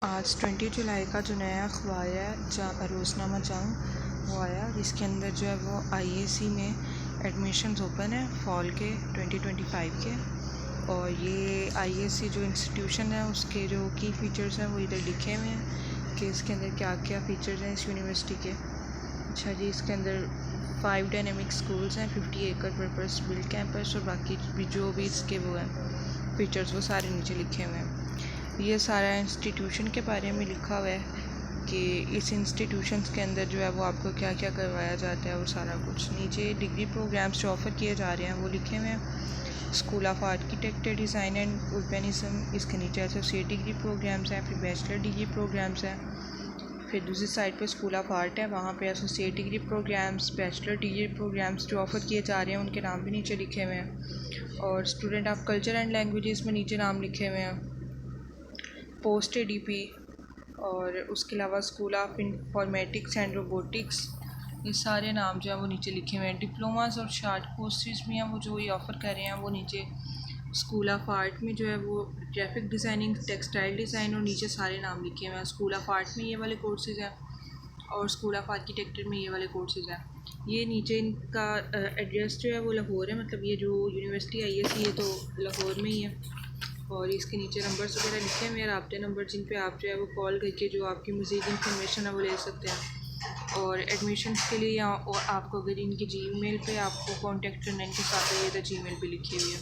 आज 20 जुलाई का जो नया अखबार है रोज़नामा जंग वो आया, जिसके अंदर जो है वो IAC में एडमिशन्स ओपन है फॉल के 2025 के। और ये IAC जो इंस्टीट्यूशन है उसके जो की फ़ीचर्स हैं वो इधर लिखे हुए हैं कि इसके अंदर क्या क्या फ़ीचर्स हैं इस यूनिवर्सिटी के। अच्छा जी, इसके अंदर 5 डायनेमिक स्कूल्स हैं, 50 एकड़ पर्पस बिल्ड कैंपस और बाकी भी जो भी इसके वो हैं फ़ीचर्स वो सारे नीचे लिखे हुए हैं। ये सारा इंस्टीट्यूशन के बारे में लिखा हुआ है कि इस इंस्टीट्यूशन के अंदर जो है वो आपको क्या क्या करवाया जाता है और सारा कुछ। नीचे डिग्री प्रोग्राम्स जो ऑफ़र किए जा रहे हैं वो लिखे हुए हैं। School of Architecture Design and Urbanism, इसके नीचे एसोसिएट डिग्री प्रोग्राम्स हैं, फिर बैचलर डिग्री प्रोग्राम्स हैं। फिर दूसरी साइड पे स्कूल ऑफ आर्ट है, वहाँ पे associate degree programmes, bachelor degree programmes जो ऑफ़र किए जा रहे हैं उनके नाम भी नीचे लिखे हुए हैं। और student of culture and languages में नीचे नाम लिखे हुए हैं। पोस्ट ADP और उसके अलावा school of informatics and robotics, ये सारे नाम जो है वो नीचे लिखे हुए हैं। डिप्लोमास और शार्ट कोर्सेज भी हैं वो जो ये ऑफ़र कर रहे हैं वो नीचे। स्कूल ऑफ आर्ट में जो है वो ग्राफिक डिज़ाइनिंग, टेक्सटाइल डिज़ाइन और नीचे सारे नाम लिखे हुए हैं। स्कूल ऑफ आर्ट में ये वाले कोर्सेज़ हैं और स्कूल ऑफ आर्किटेक्चर में ये वाले कोर्सेज़ हैं। ये नीचे इनका एड्रेस जो है वो लाहौर है, मतलब ये जो यूनिवर्सिटी IAC ये तो लाहौर में ही है। और इसके नीचे नंबर्स वगैरह लिखे हुए हैं, राब्ते नंबर, जिन पे आप जो है वो कॉल करके जो आपकी मज़ीद इंफॉर्मेशन है वो ले सकते हैं। और एडमिशन के लिए या आपको अगर इनकी Gmail पे आपको कांटेक्ट करना है इनके साथ, ये तो Gmail पे लिखी हुई है।